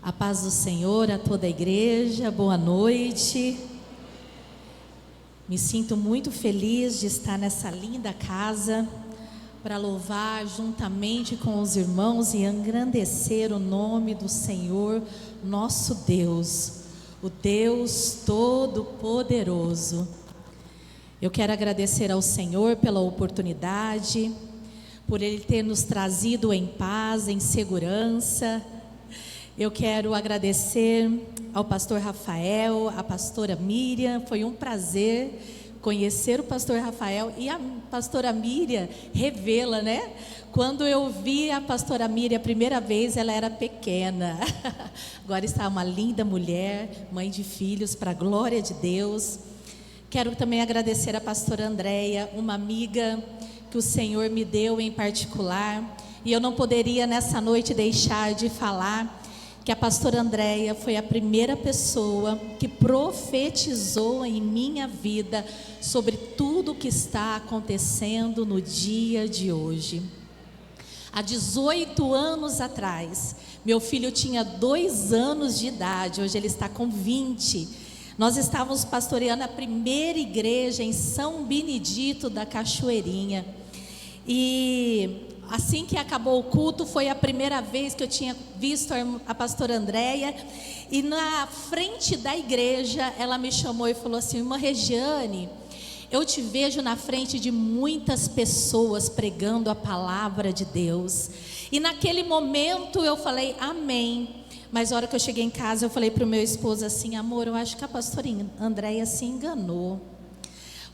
A paz do Senhor a toda a igreja, boa noite. Me sinto muito feliz de estar nessa linda casa para louvar juntamente com os irmãos e engrandecer o nome do Senhor, nosso Deus, o Deus Todo-Poderoso. Eu quero agradecer ao Senhor pela oportunidade, por Ele ter nos trazido em paz, em segurança. Eu quero agradecer ao pastor Rafael, à pastora Miriam. Foi um prazer conhecer o pastor Rafael e a pastora Miriam revê-la, né? Quando eu vi a pastora Miriam a primeira vez, ela era pequena. Agora está uma linda mulher, mãe de filhos, para a glória de Deus. Quero também agradecer a pastora Andréia, uma amiga que o Senhor me deu em particular. E eu não poderia nessa noite deixar de falar que a pastora Andréia foi a primeira pessoa que profetizou em minha vida sobre tudo o que está acontecendo no dia de hoje. Há 18 anos atrás, meu filho tinha 2 anos de idade, hoje ele está com 20. Nós estávamos pastoreando a primeira igreja em São Benedito da Cachoeirinha. E assim que acabou o culto, foi a primeira vez que eu tinha visto a pastora Andréia. E na frente da igreja, ela me chamou e falou assim: irmã Regiane, eu te vejo na frente de muitas pessoas pregando a palavra de Deus. E naquele momento eu falei amém. Mas na hora que eu cheguei em casa, eu falei para o meu esposo assim: amor, eu acho que a pastora Andréia se enganou.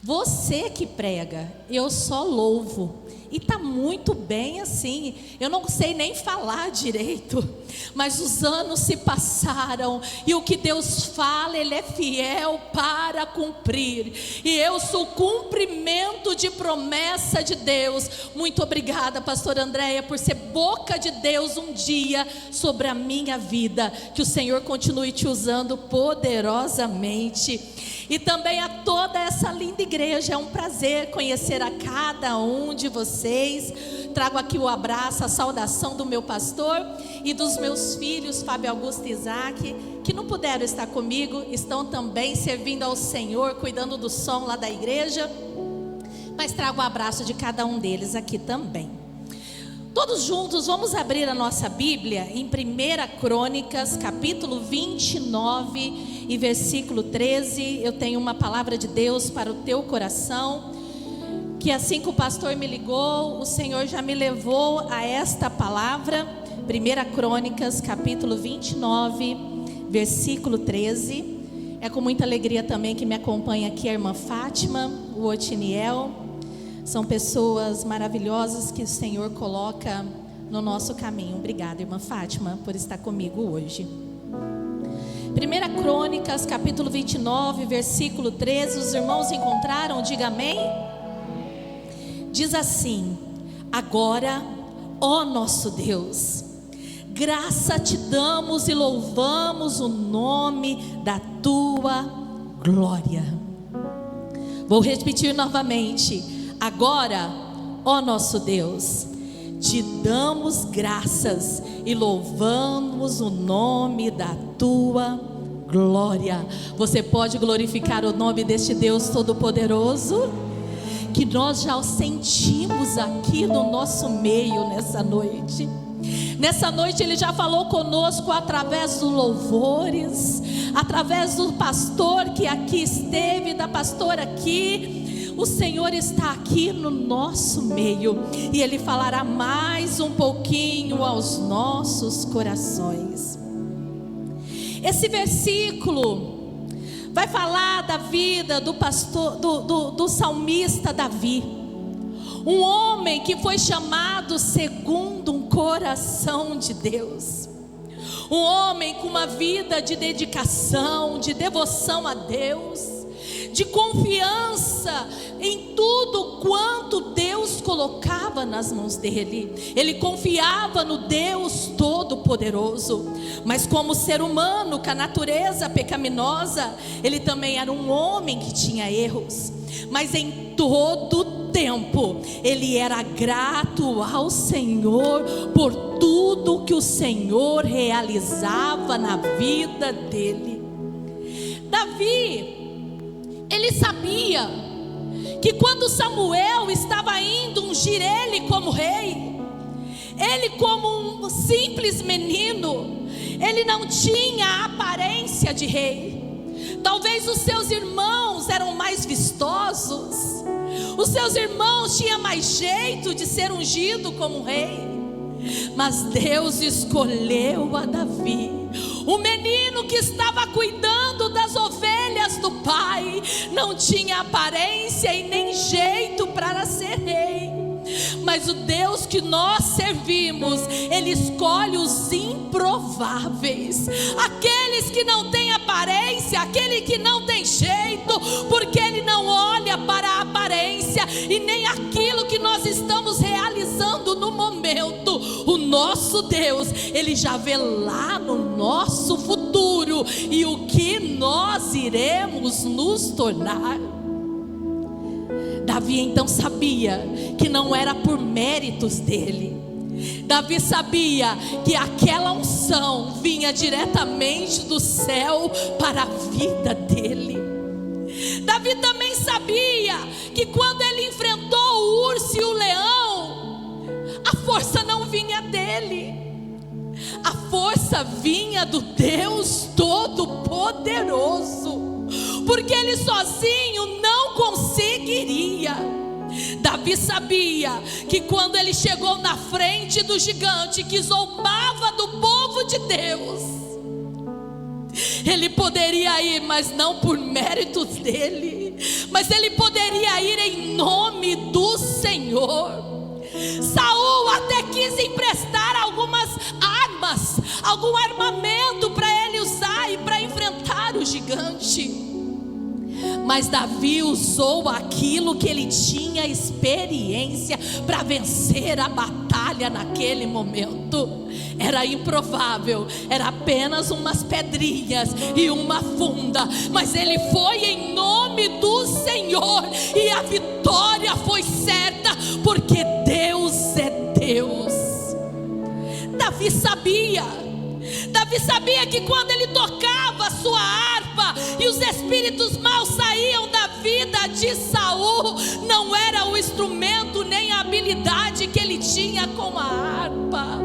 Você que prega, eu só louvo. E está muito bem assim. Eu não sei nem falar direito, mas os anos se passaram e o que Deus fala, Ele é fiel para cumprir. E eu sou cumprimento de promessa de Deus. Muito obrigada, pastora Andréia, por ser boca de Deus um dia sobre a minha vida. Que o Senhor continue te usando poderosamente. E também a toda essa linda igreja. É um prazer conhecer a cada um de vocês. Trago aqui o abraço, a saudação do meu pastor e dos meus filhos, Fábio Augusto e Isaac, que não puderam estar comigo, estão também servindo ao Senhor, cuidando do som lá da igreja. Mas trago o abraço de cada um deles aqui também. Todos juntos vamos abrir a nossa Bíblia em 1 Crônicas, capítulo 29 e versículo 13. Eu tenho uma palavra de Deus para o teu coração, que assim que o pastor me ligou, o Senhor já me levou a esta palavra. 1 Crônicas, capítulo 29, versículo 13. É com muita alegria também que me acompanha aqui a irmã Fátima, o Otiniel. São pessoas maravilhosas que o Senhor coloca no nosso caminho. Obrigada, irmã Fátima, por estar comigo hoje. 1 Crônicas, capítulo 29, versículo 13. Os irmãos encontraram? Diga amém. Diz assim: agora, ó nosso Deus, graça te damos e louvamos o nome da tua glória. Vou repetir novamente: agora, ó nosso Deus, te damos graças e louvamos o nome da tua glória. Você pode glorificar o nome deste Deus Todo-Poderoso, que nós já o sentimos aqui no nosso meio nessa noite. Nessa noite Ele já falou conosco através dos louvores, através do pastor que aqui esteve, da pastora aqui. O Senhor está aqui no nosso meio e Ele falará mais um pouquinho aos nossos corações. Esse versículo vai falar da vida do pastor, do salmista Davi, um homem que foi chamado segundo um coração de Deus, um homem com uma vida de dedicação, de devoção a Deus, de confiança em tudo quanto Deus colocava nas mãos dele. Ele confiava no Deus Todo-Poderoso, mas como ser humano com a natureza pecaminosa, ele também era um homem que tinha erros. Mas em todo tempo, ele era grato ao Senhor por tudo que o Senhor realizava na vida dele. Davi, ele sabia que quando Samuel estava indo ungir ele como rei, ele, como um simples menino, ele não tinha a aparência de rei. Talvez os seus irmãos eram mais vistosos, os seus irmãos tinham mais jeito de ser ungido como rei, mas Deus escolheu a Davi, o menino que estava cuidando das ovelhas do pai, não tinha aparência e nem jeito para ser rei. Mas o Deus que nós servimos, ele escolhe os improváveis, aqueles que não têm aparência, aquele que não tem jeito, porque ele não olha para a aparência e nem aquilo que nós estamos realizando no momento. O nosso Deus, ele já vê lá no nosso futuro e o que nós iremos nos tornar. Davi então sabia que não era por méritos dele. Davi sabia que aquela unção vinha diretamente do céu para a vida dele. Davi também sabia que quando ele enfrentou o urso e o leão, a força não vinha dele, a força vinha do Deus Todo-Poderoso, porque ele sozinho não conseguiria. Davi sabia que quando ele chegou na frente do gigante que zombava do povo de Deus, ele poderia ir, mas não por méritos dele, mas ele poderia ir em nome do Senhor. Saul até quis emprestar algumas armas, algum armamento para ele usar e para enfrentar o gigante, mas Davi usou aquilo que ele tinha experiência para vencer a batalha naquele momento. Era improvável, era apenas umas pedrinhas e uma funda, mas ele foi em nome do Senhor e a vitória foi certa, porque Deus é Deus. Davi sabia que quando ele tocava a sua harpa e os espíritos maus saíam da vida de Saul, não era o instrumento nem a habilidade que ele tinha com a harpa,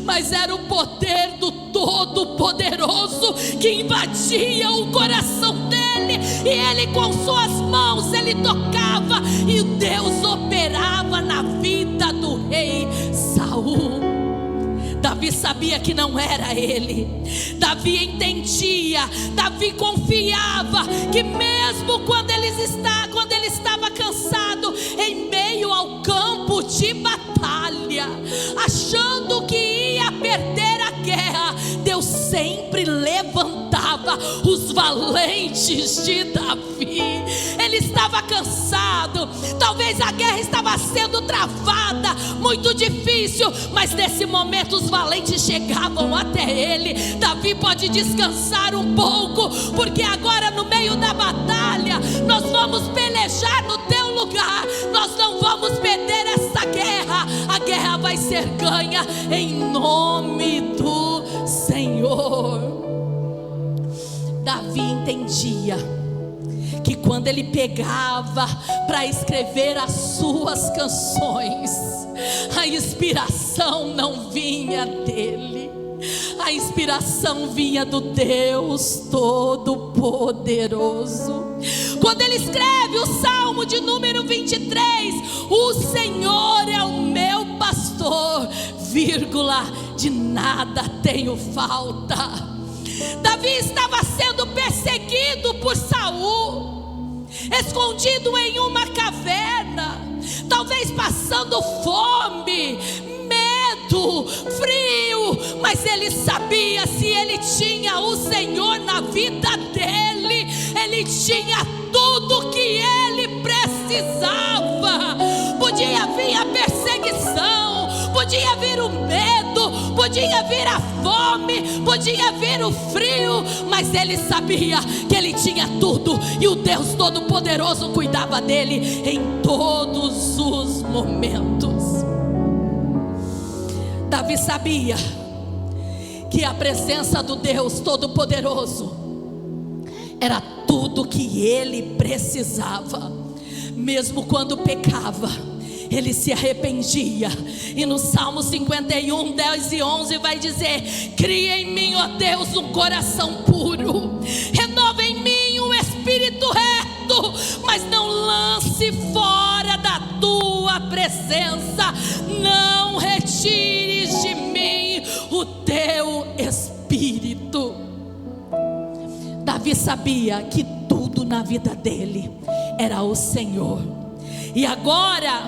mas era o poder do Todo-Poderoso que invadia o coração dele, e ele com suas mãos ele tocava e Deus operava na vida do rei Saul. Davi sabia que não era ele. Davi entendia, Davi confiava que mesmo quando ele estava cansado, em meio ao campo de batalha, achando que ia perder a guerra, Deus sempre levantava os valentes de Davi. Ele estava cansado, talvez a guerra estava sendo travada, muito difícil, mas nesse momento os valentes chegavam até ele. Davi pode descansar um pouco, porque agora no meio da batalha nós vamos pelejar no teu lugar, nós não vamos perder essa guerra, a guerra vai ser ganha em nome do Senhor. Davi entendia que quando ele pegava para escrever as suas canções, a inspiração não vinha dele, a inspiração vinha do Deus Todo-Poderoso. Quando ele escreve o Salmo de número 23, o Senhor é o meu pastor, vírgula, de nada tenho falta. Davi estava sendo perseguido por Saul, escondido em uma caverna, talvez passando fome, medo, frio, mas ele sabia, se ele tinha o Senhor na vida dele, ele tinha tudo que ele precisava. Podia vir a perseguição, podia vir o medo, podia vir a fome, podia vir o frio, mas ele sabia que ele tinha tudo, e o Deus Todo-Poderoso cuidava dele em todos os momentos. Davi sabia que a presença do Deus Todo-Poderoso era tudo que ele precisava. Mesmo quando pecava, ele se arrependia. E no Salmo 51, 10 e 11 vai dizer: cria em mim, ó Deus, um coração puro, renova em mim um espírito reto, mas não lance fora da tua presença, não retires de mim o teu espírito. Davi sabia que tudo na vida dele era o Senhor. E agora,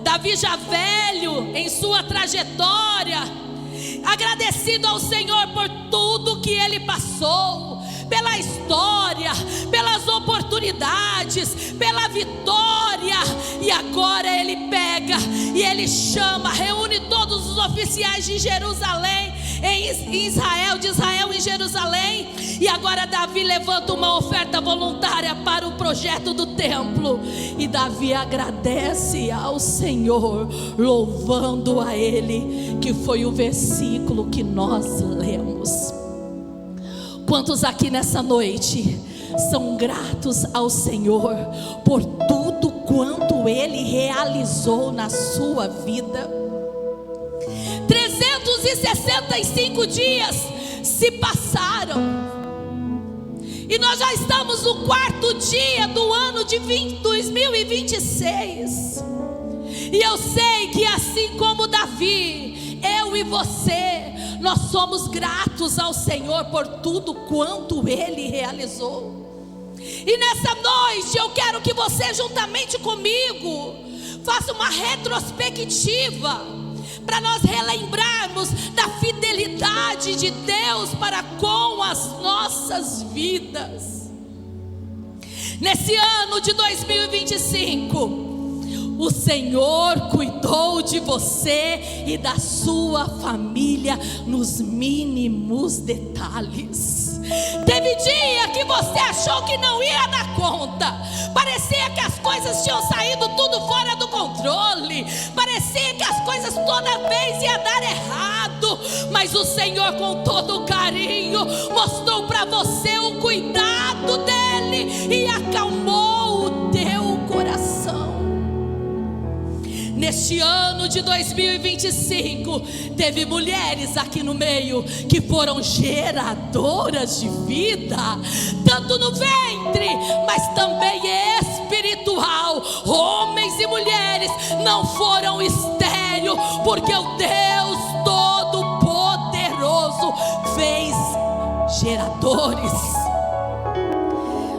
Davi já velho em sua trajetória, agradecido ao Senhor por tudo que ele passou, pela história, pelas oportunidades, pela vitória. E agora ele pega e ele chama, reúne todos os oficiais de Jerusalém, de Israel em Jerusalém. E agora Davi levanta uma oferta voluntária para o projeto do templo. E Davi agradece ao Senhor, louvando a Ele, que foi o versículo que nós lemos. Quantos aqui nessa noite são gratos ao Senhor por tudo quanto Ele realizou na sua vida? 365 dias se passaram, e nós já estamos no 4º dia do ano de 2026. E eu sei que assim como Davi, eu e você, nós somos gratos ao Senhor por tudo quanto Ele realizou. E nessa noite eu quero que você, juntamente comigo, faça uma retrospectiva, para nós relembrarmos da fidelidade de Deus para com as nossas vidas. Nesse ano de 2025, o Senhor cuidou de você e da sua família nos mínimos detalhes. Teve dia que você achou que não ia dar conta, parecia que as coisas tinham saído tudo fora do controle, parecia que as coisas toda vez iam dar errado, mas o Senhor, com todo o carinho, mostrou para você o cuidado dEle e acalmou o teu coração. Neste ano de 2025, teve mulheres aqui no meio que foram geradoras de vida, tanto no ventre, mas também espiritual. Homens e mulheres não foram estéreis, porque o Deus Todo-Poderoso fez geradores.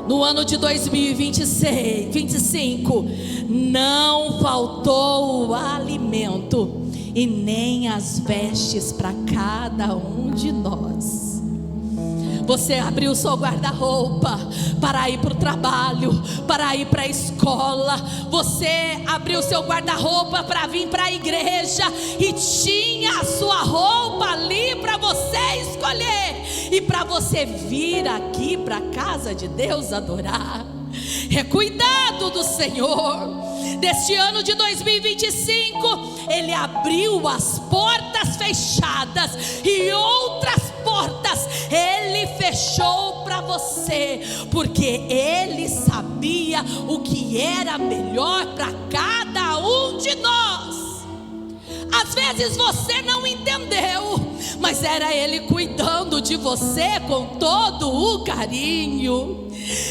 No ano de 2025, não faltou o alimento e nem as vestes para cada um de nós. Você abriu seu guarda-roupa para ir para o trabalho, para ir para a escola. Você abriu seu guarda-roupa para vir para a igreja e tinha a sua roupa ali para você escolher e para você vir aqui para a casa de Deus adorar. É cuidado do Senhor. Deste ano de 2025, Ele abriu as portas fechadas e outras portas Ele fechou para você, porque Ele sabia o que era melhor para cada um de nós. Às vezes você não entendeu, mas era Ele cuidando de você com todo o carinho.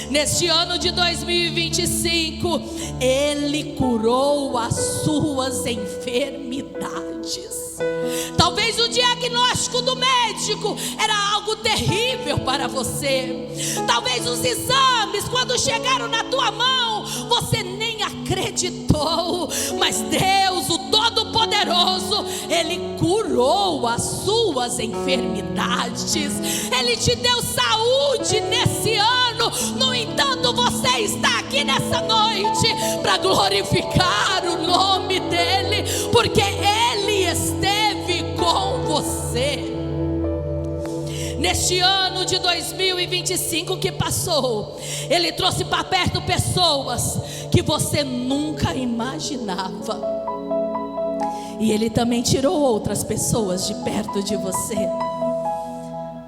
Neste ano de 2025, Ele curou as suas enfermidades. Talvez o diagnóstico do médico era algo terrível para você. Talvez os exames, quando chegaram na tua mão, você nem acreditou. Mas Deus, o Todo-Poderoso, Ele curou as suas enfermidades. Ele te deu saúde nesse ano. No entanto, você está aqui nessa noite para glorificar o nome dEle, porque Ele esteve com você. neste ano de 2025 que passou, Ele trouxe para perto pessoas que você nunca imaginava, e Ele também tirou outras pessoas de perto de você.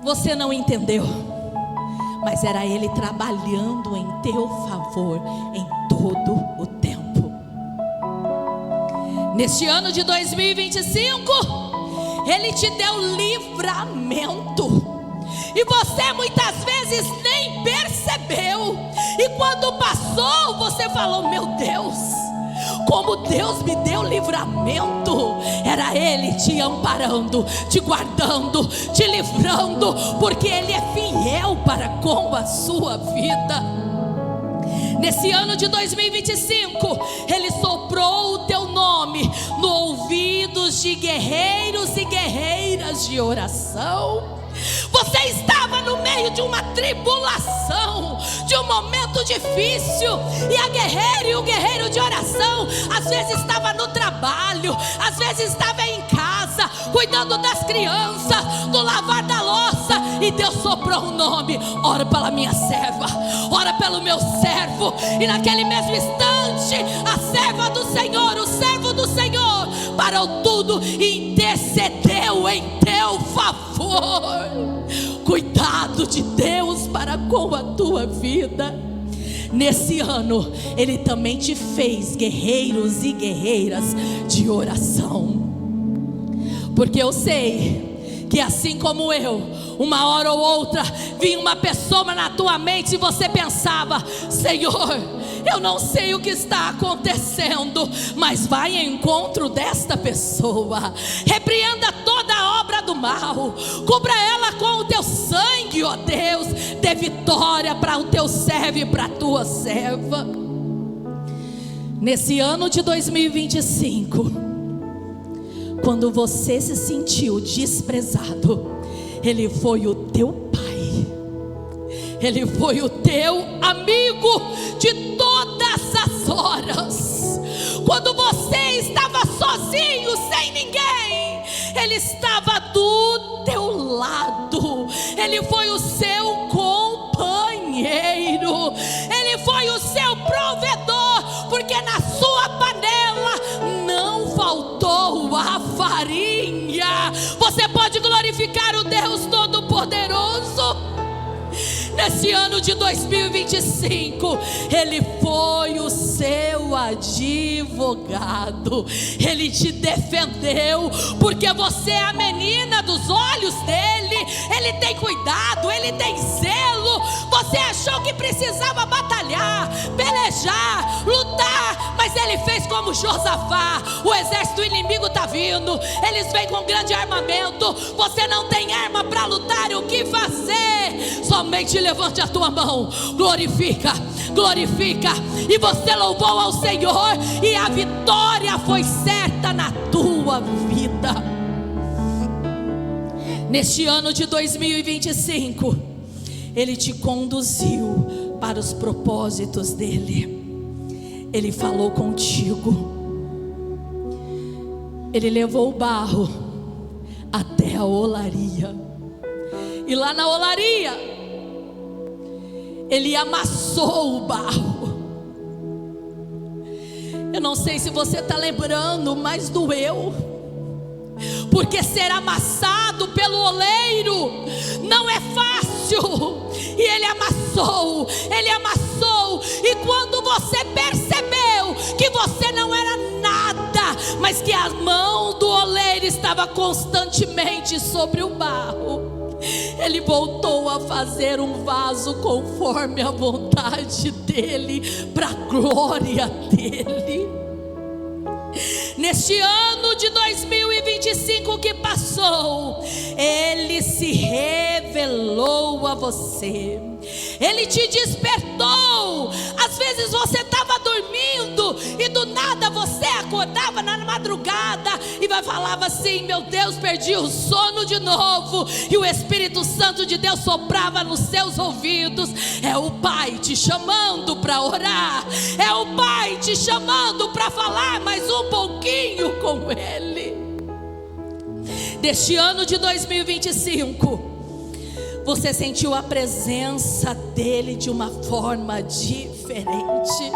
Você não entendeu, mas era Ele trabalhando em teu favor em todo o tempo. Neste ano de 2025, Ele te deu livramento, e você muitas vezes nem percebeu, e quando passou você falou: meu Deus, como Deus me deu livramento. Era Ele te amparando, te guardando, te livrando, porque Ele é fiel para com a sua vida. Nesse ano de 2025, Ele soprou o teu nome no ouvidos de guerreiros e guerreiras de oração. Você estava no meio de uma tribulação, de um momento difícil, e a guerreira e o guerreiro de oração às vezes estava no trabalho, às vezes estava em casa, cuidando das crianças, do lavar da louça, e Deus soprou um nome: ora pela minha serva, ora pelo meu servo. E naquele mesmo instante, a serva do Senhor, o servo do Senhor, parou tudo e intercedeu em teu favor. Cuidado de Deus para com a tua vida. Nesse ano, Ele também te fez guerreiros e guerreiras de oração, porque eu sei que assim como eu, uma hora ou outra vinha uma pessoa na tua mente e você pensava: Senhor, eu não sei o que está acontecendo, mas vai em encontro desta pessoa, repreenda toda a obra do mal, cubra ela com o teu sangue, ó Deus, dê vitória para o teu servo e para a tua serva. Nesse ano de 2025, quando você se sentiu desprezado, Ele foi o teu pai, Ele foi o teu amigo de todas as horas. Quando você estava sozinho, sem ninguém, Ele estava do teu lado. Ele foi o seu companheiro, Ele foi o seu provedor, porque na sua panela não faltou a farinha. Você pode glorificar o Deus Todo-Poderoso. Nesse ano de 2025, Ele foi o seu advogado. Ele te defendeu, porque você é a menina dos olhos dele. Ele tem cuidado, Ele tem zelo. Você achou que precisava batalhar, pelejar, lutar, mas Ele fez como Josafá. O exército inimigo está vindo, eles vêm com grande armamento. Você não tem arma para lutar, o que fazer? Somente levante a tua mão, glorifica, glorifica. E você louvou ao Senhor, e a vitória foi certa na tua vida. Neste ano de 2025, Ele te conduziu para os propósitos dEle. Ele falou contigo. Ele levou o barro até a olaria, e lá na olaria Ele amassou o barro. Eu não sei se você está lembrando, mas doeu, porque ser amassado pelo oleiro não é fácil. E Ele amassou, Ele amassou. E quando você percebeu que você não era nada, mas que a mão do oleiro estava constantemente sobre o barro, Ele voltou a fazer um vaso conforme a vontade dEle, para a glória dEle. Neste ano de 2025 que passou, Ele se revelou a você. Ele te despertou. Às vezes você estava dormindo e do nada você acordava na madrugada e falava assim: meu Deus, perdi o sono de novo. E o Espírito Santo de Deus soprava nos seus ouvidos: é o Pai te chamando para orar, é o Pai te chamando para falar mais um pouquinho com Ele. Deste ano de 2025, você sentiu a presença dele de uma forma diferente.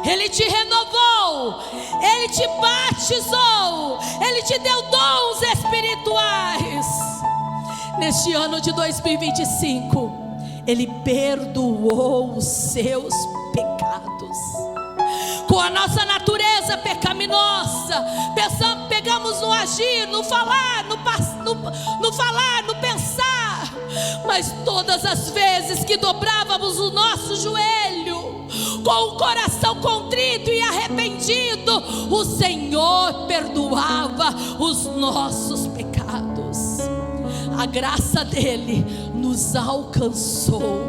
Ele te renovou, Ele te batizou, Ele te deu dons espirituais. Neste ano de 2025, Ele perdoou os seus pecados. Com a nossa natureza pecaminosa, pegamos no agir, no falar, no pensar. Mas todas as vezes que dobrávamos o nosso joelho, com o coração contrito e arrependido, o Senhor perdoava os nossos pecados. A graça dele nos alcançou.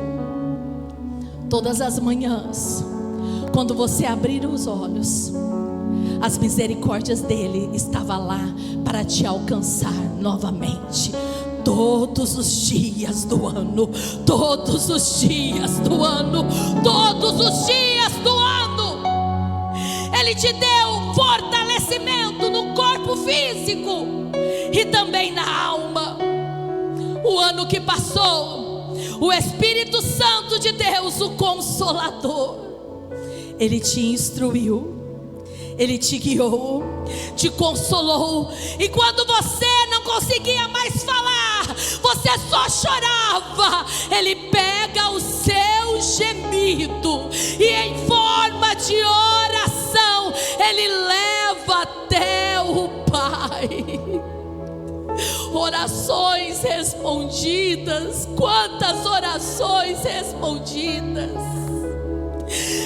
Todas as manhãs, quando você abrir os olhos, as misericórdias dele estavam lá para te alcançar novamente. Todos os dias do ano, todos os dias do ano, todos os dias do ano, Ele te deu fortalecimento no corpo físico e também na alma. O ano que passou, o Espírito Santo de Deus, o Consolador, Ele te instruiu, Ele te guiou, te consolou. E quando você não conseguia mais falar, você só chorava, Ele pega o seu gemido e em forma de oração Ele leva até o Pai. Orações respondidas, quantas orações respondidas.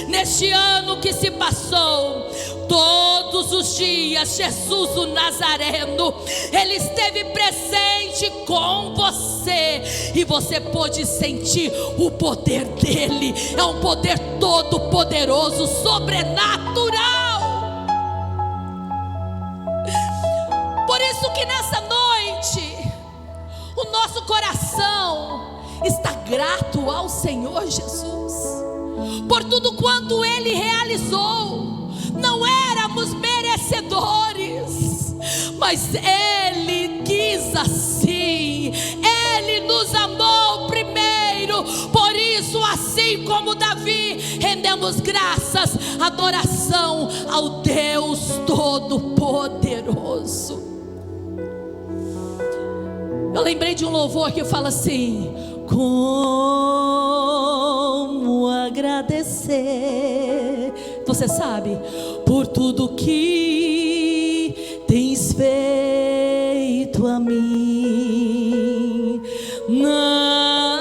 Neste ano que se passou, todos os dias Jesus o Nazareno, Ele esteve presente com você, e você pôde sentir o poder dele. É um poder todo poderoso, sobrenatural. Por isso que nessa noite o nosso coração está grato ao Senhor Jesus por tudo quanto Ele realizou. Não éramos merecedores, mas Ele quis assim. Ele nos amou primeiro. Por isso, assim como Davi, rendemos graças, adoração ao Deus Todo-Poderoso. Eu lembrei de um louvor que fala assim: como agradecer, você sabe, por tudo que tens feito a mim. Não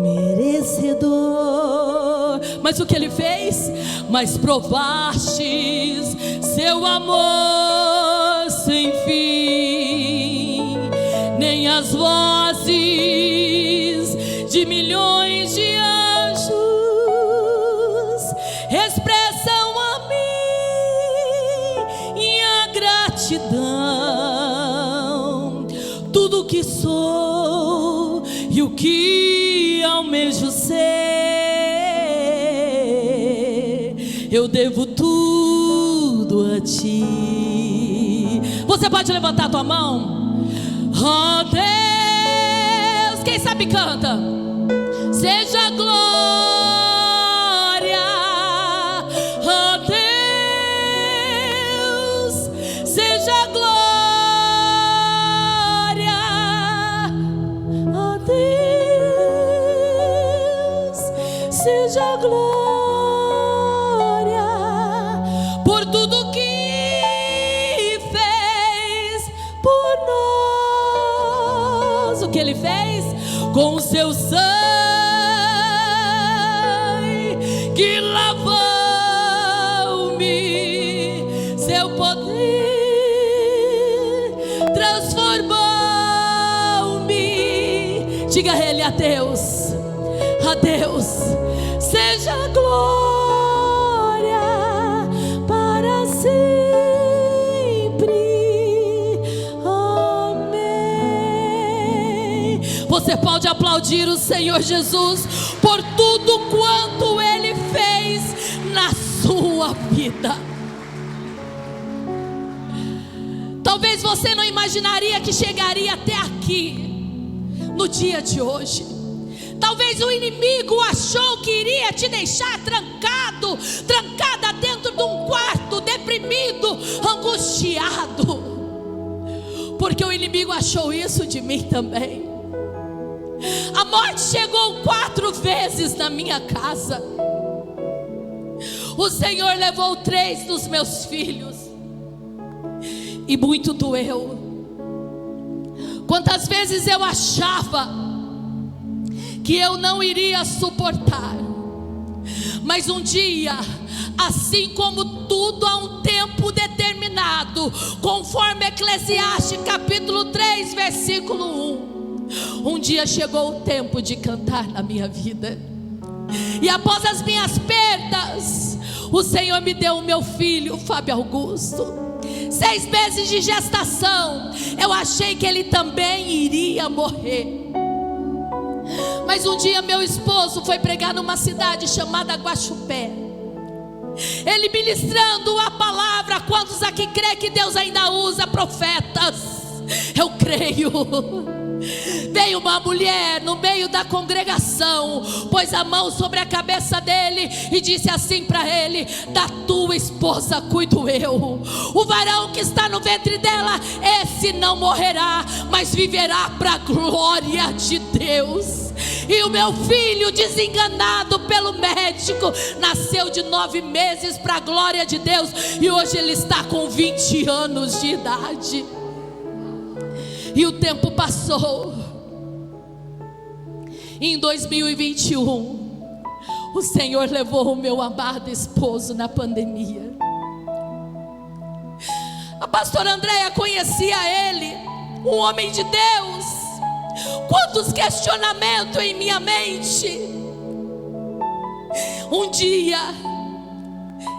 merecedor, mas o que Ele fez? Mas provastes seu amor sem fim. Nem as vozes de milhões de anjos expressam a minha gratidão. Tudo que sou e o que almejo ser, eu devo tudo a Ti. Você pode levantar a tua mão? Oh Deus, quem sabe canta. Seja glória, oh Deus, seja glória, oh Deus, seja glória, por tudo que fez por nós. O que Ele fez? Com o seu sangue que lavou-me, seu poder transformou-me. Diga a Ele: a Deus seja glória para sempre. Amém. Você pode aplaudir o Senhor Jesus por tudo quanto Ele fez na sua vida. Talvez você não imaginaria que chegaria até aqui no dia de hoje. Talvez o inimigo achou que iria te deixar trancada dentro de um quarto, deprimido, angustiado, porque o inimigo achou isso de mim também. A morte chegou 4 vezes na minha casa. O Senhor levou 3 dos meus filhos, e muito doeu. Quantas vezes eu achava que eu não iria suportar, mas um dia, assim como tudo há um tempo determinado, conforme Eclesiastes capítulo 3 versículo 1, um dia chegou o tempo de cantar na minha vida. E após as minhas perdas, o Senhor me deu o meu filho Fábio Augusto. 6 meses de gestação, eu achei que ele também iria morrer. Mas um dia meu esposo foi pregar numa cidade chamada Guaxupé. Ele ministrando a palavra. Quantos aqui creem que Deus ainda usa profetas? Eu creio. Veio uma mulher no meio da congregação, pôs a mão sobre a cabeça dele e disse assim para ele: da tua esposa cuido eu. O varão que está no ventre dela, esse não morrerá, mas viverá para a glória de Deus. E o meu filho, desenganado pelo médico, nasceu de 9 meses para a glória de Deus, e hoje ele está com 20 anos de idade. E o tempo passou. Em 2021, o Senhor levou o meu amado esposo na pandemia. A pastora Andréia conhecia ele, um homem de Deus. Quantos questionamentos em minha mente. Um dia,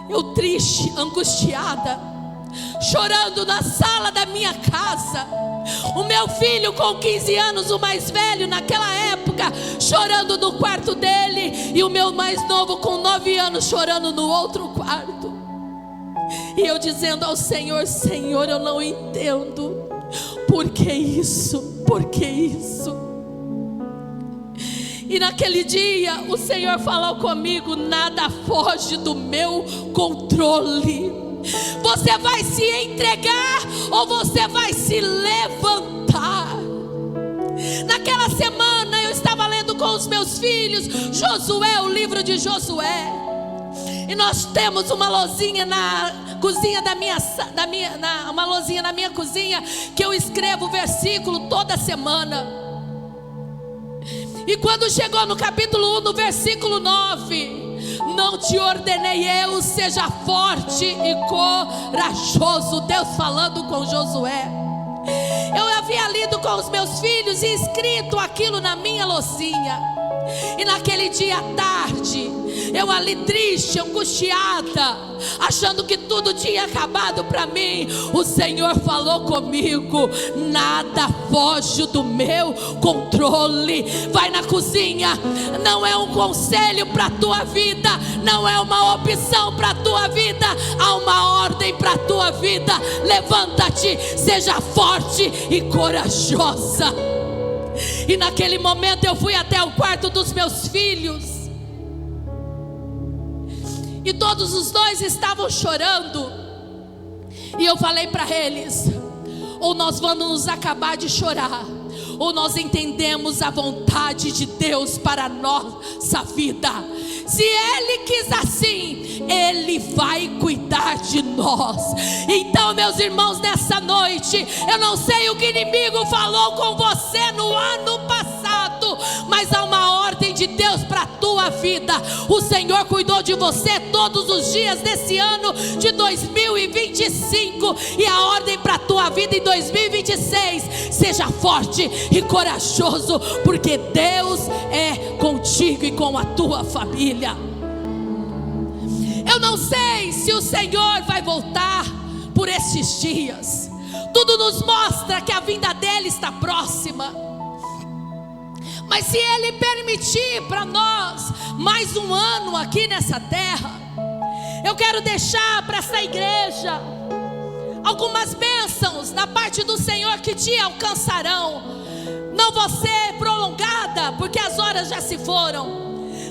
eu triste, angustiada, chorando na sala da minha casa. O meu filho com 15 anos, o mais velho naquela época, chorando no quarto dele, e o meu mais novo com 9 anos chorando no outro quarto. E eu dizendo ao Senhor: Senhor, eu não entendo. Por que isso? Por que isso? E naquele dia o Senhor falou comigo: nada foge do meu controle. Você vai se entregar ou você vai se levantar? Naquela semana eu estava lendo com os meus filhos Josué, o livro de Josué. E nós temos uma lozinha na cozinha uma lozinha na minha cozinha, que eu escrevo o versículo toda semana. E quando chegou no capítulo 1, no versículo 9: não te ordenei eu, seja forte e corajoso. Deus falando com Josué. Eu havia lido com os meus filhos e escrito aquilo na minha lousinha. E naquele dia à tarde, eu ali triste, angustiada, achando que tudo tinha acabado para mim, o Senhor falou comigo: nada foge do meu controle. Vai na cozinha. Não é um conselho para a tua vida, não é uma opção para a tua vida, há uma ordem para a tua vida. Levanta-te, seja forte e corajosa. E naquele momento eu fui até o quarto dos meus filhos, e todos os dois estavam chorando. E eu falei para eles: ou nós vamos nos acabar de chorar, ou nós entendemos a vontade de Deus para a nossa vida. Se Ele quis assim, Ele vai cuidar de nós. Então, meus irmãos, nessa noite, eu não sei o que o inimigo falou com você no ano passado, mas há uma ordem de Deus para a tua vida. O Senhor cuidou de você todos os dias desse ano de 2025, e a ordem para a tua vida em 2026: seja forte e corajoso, porque Deus é contigo e com a tua família. Eu não sei se o Senhor vai voltar por estes dias. Tudo nos mostra que a vinda dele está próxima. Mas se Ele permitir para nós mais um ano aqui nessa terra, eu quero deixar para essa igreja algumas bênçãos da parte do Senhor que te alcançarão. Não vou ser prolongada, porque as horas já se foram.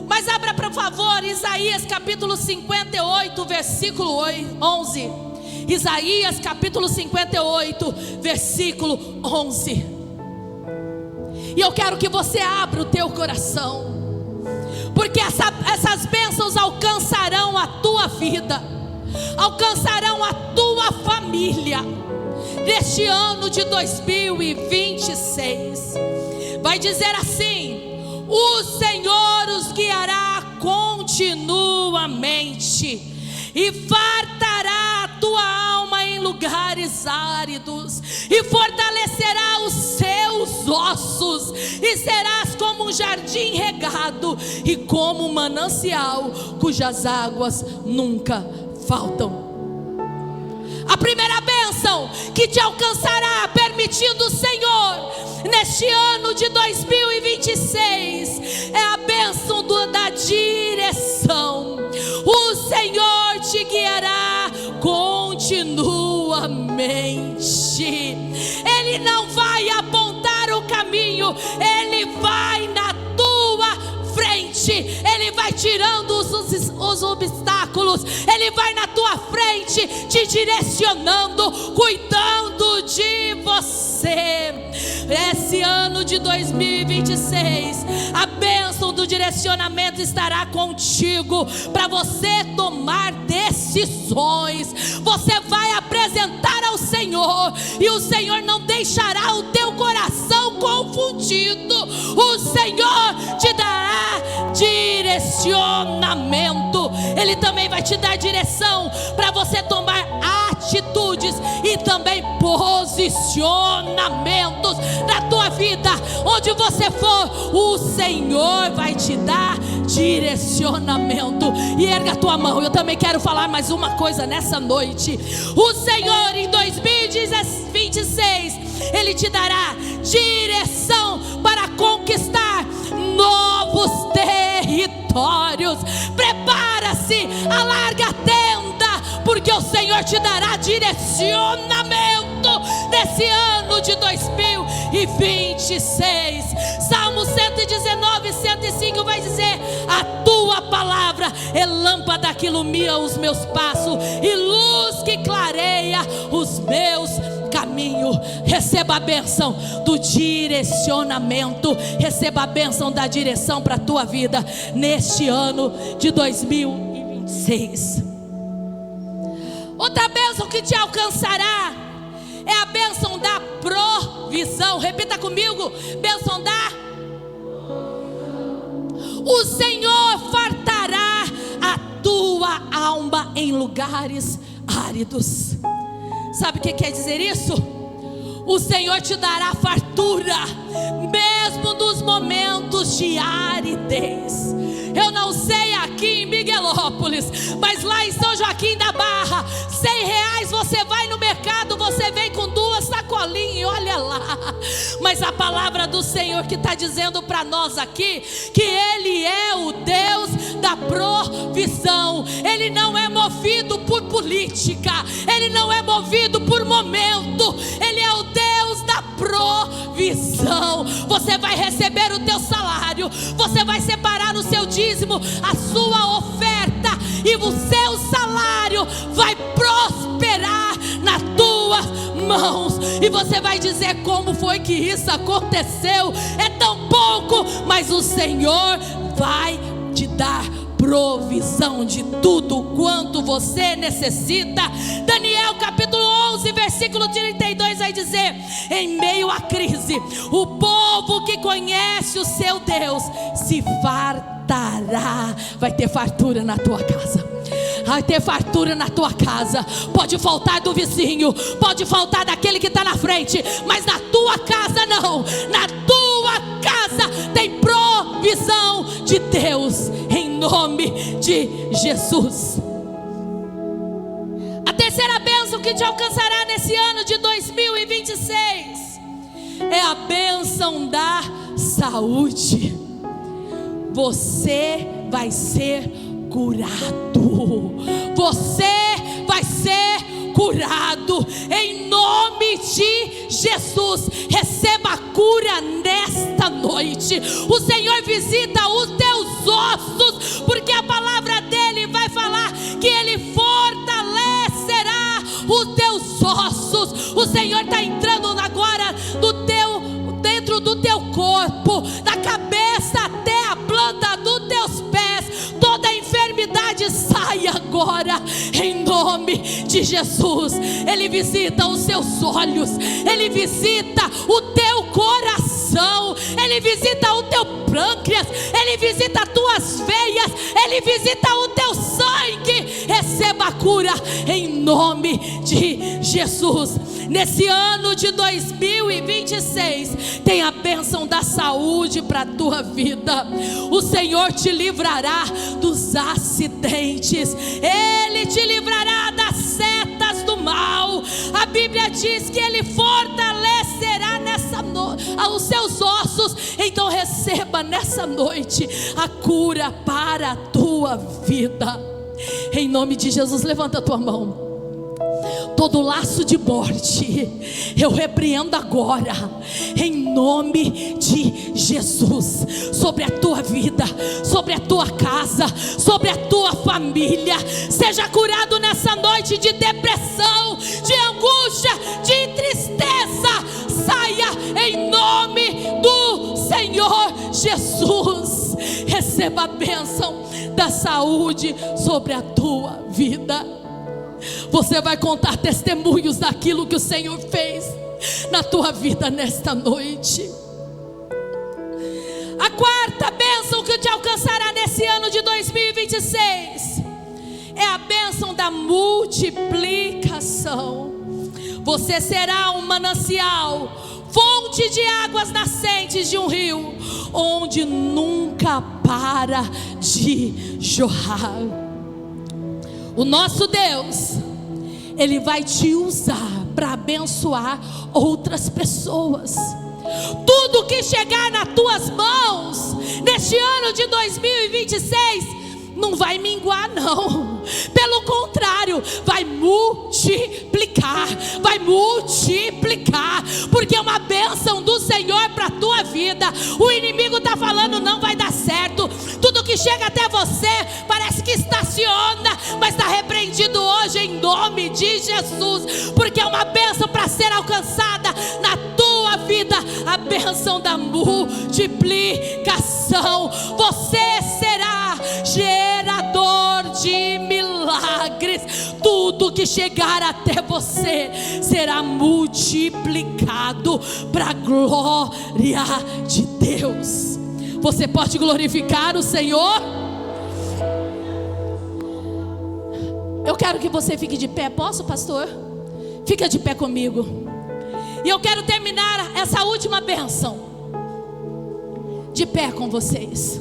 Mas abra, por favor, Isaías capítulo 58, versículo 11. Isaías capítulo 58, versículo 11. E eu quero que você abra o teu coração, porque essas bênçãos alcançarão a tua vida, alcançarão a tua família, neste ano de 2026. Vai dizer assim: o Senhor os guiará continuamente, e fartará a tua alma em lugares áridos, e fortalecerá os seus ossos, e serás como um jardim regado, e como um manancial cujas águas nunca faltam. A primeira bênção que te alcançará, permitindo o Senhor, neste ano de 2026, é a bênção da direção. O Senhor te guiará continuamente. Ele não vai apontar o caminho, Ele vai na tua frente. Ele vai tirando os obstáculos, Ele vai na tua frente, te direcionando, cuidando de você. Esse ano de 2026, a bênção do direcionamento estará contigo, para você tomar decisões. Você vai apresentar ao Senhor, e o Senhor não deixará o teu coração confundido. O Senhor te dará direcionamento. Ele também vai te dar direção para você tomar atitudes e também posicionamentos na tua vida. Onde você for, o Senhor vai te dar direcionamento. E erga a tua mão. Eu também quero falar mais uma coisa nessa noite. O Senhor em 2026, Ele te dará direção para conquistar novos territórios. Prepara-se, alarga a tenda, porque o Senhor te dará direcionamento nesse ano de 2026. Salmo 119, 105 vai dizer: a tua palavra é lâmpada que ilumina os meus passos e luz que clareia os meus caminhos. Receba a bênção do direcionamento, receba a bênção da direção para a tua vida neste ano de 2026. Outra bênção que te alcançará é a bênção da provisão. Repita comigo: bênção da. O Senhor fartará a tua alma em lugares áridos. Sabe o que quer dizer isso? O Senhor te dará fartura, mesmo nos momentos de aridez. Eu não sei aqui em Miguelópolis, mas lá em São Joaquim da Barra, R$100 você vai no mercado, você vem com 2 sacolinhas e olha lá. Mas a palavra do Senhor que está dizendo para nós aqui, que Ele é o Deus da provisão. Ele não é movido por política, Ele não é movido por momento, Ele é o Deus da provisão. Você vai receber o teu salário, você vai separar no seu dízimo a sua oferta, e o seu salário vai prosperar nas tuas mãos. E você vai dizer: como foi que isso aconteceu? É tão pouco, mas o Senhor vai te dar provisão de tudo quanto você necessita. Daniel capítulo 11, versículo 32 vai dizer: em meio à crise, o povo que conhece o seu Deus se fartará. Vai ter fartura na tua casa. Vai ter fartura na tua casa. Pode faltar do vizinho, pode faltar daquele que está na frente, mas na tua casa não. Na tua casa tem provisão de Deus, em nome de Jesus. A terceira bênção que te alcançará nesse ano de 2026 é a bênção da saúde. Você vai ser curado. Você vai ser curado, em nome de Jesus. Receba a cura nesta noite. O Senhor visita os teus ossos, porque a palavra dele vai falar que ele fortalecerá os teus ossos. O Senhor está entrando agora dentro do teu corpo, da cabeça até a planta dos teus pés. Toda enfermidade sai agora, em nome de Jesus. Ele visita os seus olhos, ele visita o teu coração, ele visita o teu pâncreas, ele visita as tuas veias, ele visita o teu sangue. Receba a cura em nome de Jesus. Nesse ano de 2026, tem a bênção da saúde para a tua vida. O Senhor te livrará dos acidentes, ele te livrará das setas do mal. A Bíblia diz que ele fortalecerá os seus ossos. Então receba nessa noite a cura para a tua vida, em nome de Jesus. Levanta a tua mão. Todo laço de morte eu repreendo agora, em nome de Jesus, sobre a tua vida, sobre a tua casa, sobre a tua família. Seja curado nessa noite de depressão, de angústia, de tristeza. Saia em nome do Senhor Jesus. Receba a bênção da saúde sobre a tua vida. Você vai contar testemunhos daquilo que o Senhor fez na tua vida nesta noite. A quarta bênção que te alcançará nesse ano de 2026 é a bênção da multiplicação. Você será um manancial, fonte de águas nascentes de um rio, onde nunca para de jorrar. O nosso Deus, ele vai te usar para abençoar outras pessoas. Tudo que chegar nas tuas mãos neste ano de 2026 não vai minguar, não. Pelo contrário, vai multiplicar, vai multiplicar, porque é uma bênção do Senhor para a tua vida. O inimigo está falando, não vai dar certo. Tudo que chega até você parece que estaciona, mas está repreendido hoje em nome de Jesus, porque é uma bênção para ser alcançada na tua vida, a bênção da multiplicação. Você será gerador de milagres. Tudo que chegar até você será multiplicado para a glória de Deus. Você pode glorificar o Senhor? Eu quero que você fique de pé. Posso, pastor? Fica de pé comigo. E eu quero terminar essa última bênção de pé com vocês,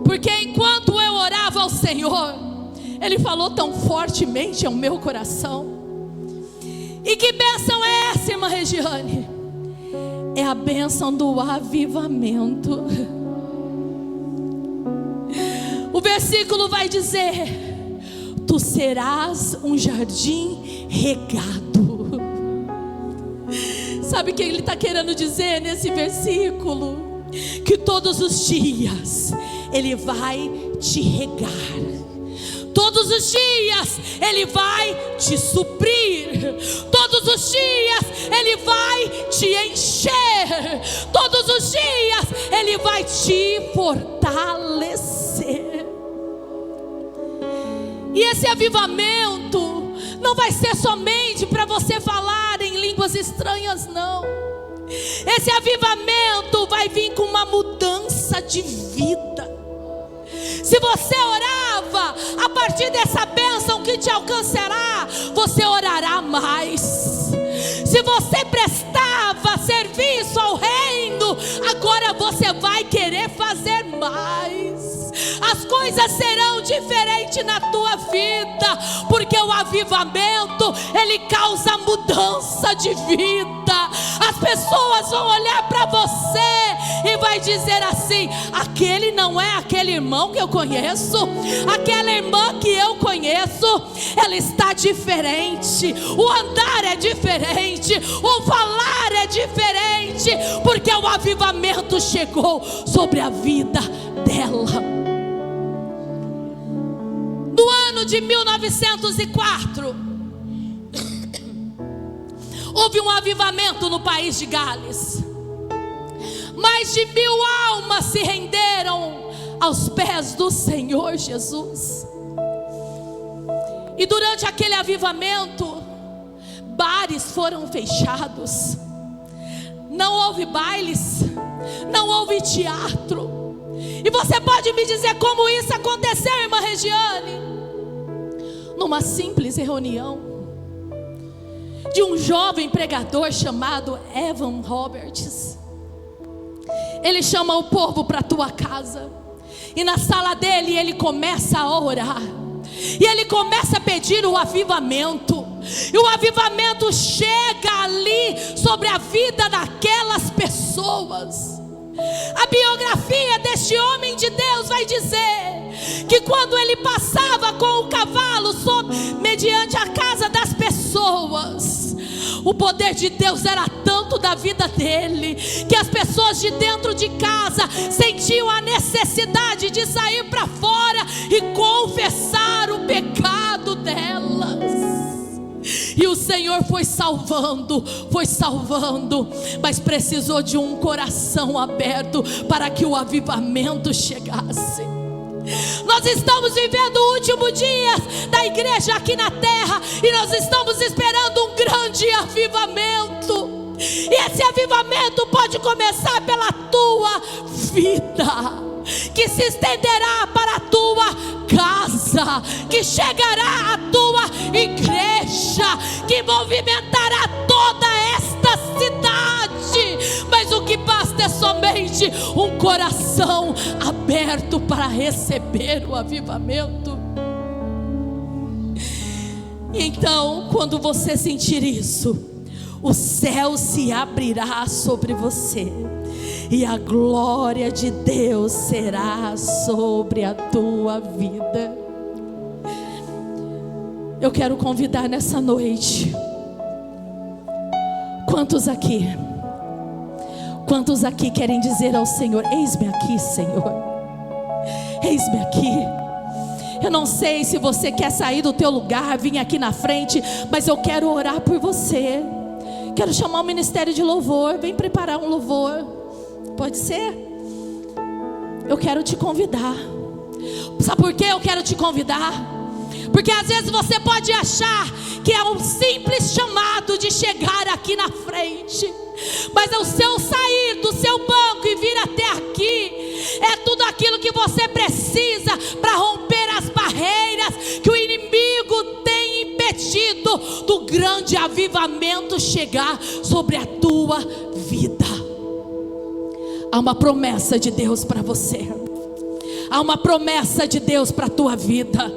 porque enquanto eu orava ao Senhor, Ele falou tão fortemente ao meu coração. E que bênção é essa, irmã Regiane? É a bênção do avivamento. O versículo vai dizer: tu serás um jardim regado. Sabe o que ele está querendo dizer nesse versículo? Que todos os dias Ele vai te regar. Todos os dias Ele vai te suprir. Todos os dias Ele vai te encher. Todos os dias Ele vai te fortalecer. E esse avivamento não vai ser somente para você falar em línguas estranhas, não. Esse avivamento vai vir com uma mudança de vida. Se você orava a partir dessa bênção que te alcançará, você orará mais. Se você prestava serviço ao reino, agora você vai querer fazer mais. As coisas serão diferentes na tua vida, porque o avivamento, ele causa mudança de vida. As pessoas vão olhar para você e vai vai dizer assim: aquele não é aquele irmão que eu conheço, aquela irmã que eu conheço, ela está diferente, o andar é diferente, o falar é diferente, porque o avivamento chegou sobre a vida dela. No ano de 1904, houve um avivamento no país de Gales. Mais de 1000 almas se renderam aos pés do Senhor Jesus. E durante aquele avivamento, bares foram fechados, não houve bailes, não houve teatro. E você pode me dizer como isso aconteceu, irmã Regiane? Numa simples reunião de um jovem pregador chamado Evan Roberts. Ele chama o povo para a tua casa, e na sala dele ele começa a orar, e ele começa a pedir o avivamento. E o avivamento chega ali sobre a vida daquelas pessoas. A biografia deste homem de Deus vai dizer que quando ele passava com o cavalo mediante a casa das pessoas, o poder de Deus era tanto da vida dele, que as pessoas de dentro de casa sentiam a necessidade de sair para fora e confessar o pecado delas. E o Senhor foi salvando, mas precisou de um coração aberto para que o avivamento chegasse. Nós estamos vivendo o último dia da igreja aqui na terra, e nós estamos esperando um grande avivamento. E esse avivamento pode começar pela tua vida, que se estenderá para a tua casa, que chegará à tua igreja, que movimentará toda esta cidade. Mas o que basta é somente um coração aberto para receber o avivamento. E então, quando você sentir isso, o céu se abrirá sobre você, e a glória de Deus será sobre a tua vida. Eu quero convidar nessa noite, quantos aqui querem dizer ao Senhor: eis-me aqui, Senhor, eis-me aqui. Eu não sei se você quer sair do teu lugar, vir aqui na frente, mas eu quero orar por você. Quero chamar o ministério de louvor. Vem preparar um louvor, pode ser? Eu quero te convidar. Sabe por que eu quero te convidar? Porque às vezes você pode achar que é um simples chamado de chegar aqui na frente, mas o seu sair do seu banco e vir até aqui é tudo aquilo que você precisa para romper as barreiras que o inimigo tem impedido do grande avivamento chegar sobre a tua vida. Há uma promessa de Deus para você, há uma promessa de Deus para a tua vida,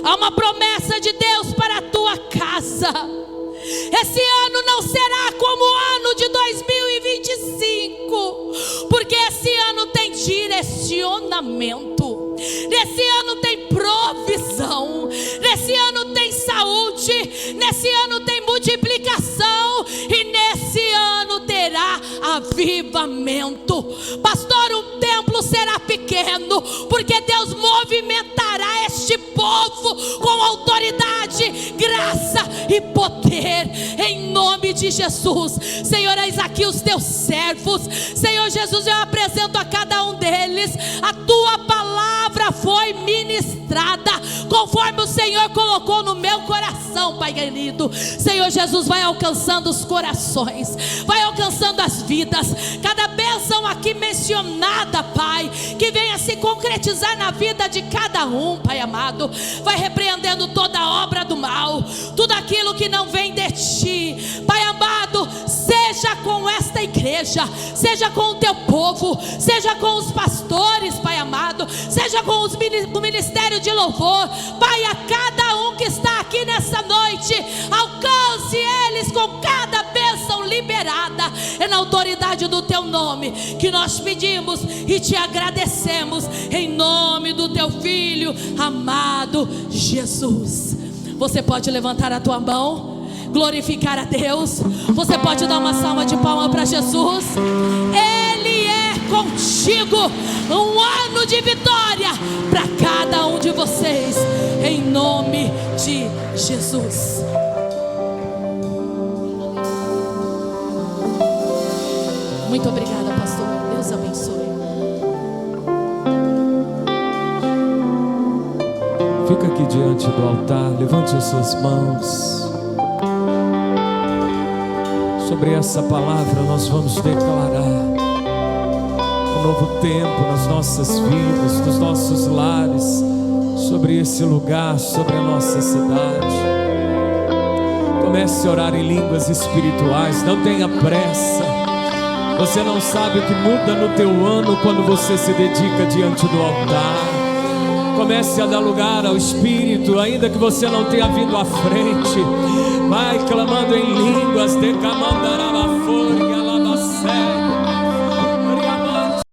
há uma promessa de Deus para a tua casa. Esse ano não será como o ano de 2025, porque esse ano tem direcionamento, nesse ano tem provisão, nesse ano tem saúde, nesse ano tem multiplicação, e nesse ano terá avivamento. Pastor, o templo será pequeno, porque Deus movimentará este povo com autoridade, graça e poder, em nome de Jesus. Senhor, eis aqui os teus servos. Senhor Jesus, eu apresento a cada um deles. A tua palavra foi ministrada conforme o Senhor colocou no meu coração, Pai querido. Senhor Jesus, vai alcançando os corações, vai alcançando as vidas. Cada bênção aqui mencionada, Pai, que venha se concretizar na vida de cada um, Pai amado. Vai repreendendo toda obra do mal, tudo aquilo que não vem de ti, Pai amado. Seja com esta igreja, seja com o teu povo, seja com os pastores, Pai amado, seja com o ministério de louvor, Pai, a cada um que está aqui nessa noite, alcance eles com cada bênção livre liberada. É na autoridade do teu nome que nós pedimos e te agradecemos, em nome do teu Filho amado Jesus. Você pode levantar a tua mão, glorificar a Deus. Você pode dar uma salva de palmas para Jesus. Ele é contigo. Um ano de vitória para cada um de vocês, em nome de Jesus. Muito obrigada, pastor. Deus abençoe. Fica aqui diante do altar, levante as suas mãos. Sobre essa palavra nós vamos declarar um novo tempo nas nossas vidas, nos nossos lares, sobre esse lugar, sobre a nossa cidade. Comece a orar em línguas espirituais, não tenha pressa. Você não sabe o que muda no teu ano quando você se dedica diante do altar. Comece a dar lugar ao Espírito, ainda que você não tenha vindo à frente. Vai clamando em línguas, decamandarabafori, alabacé.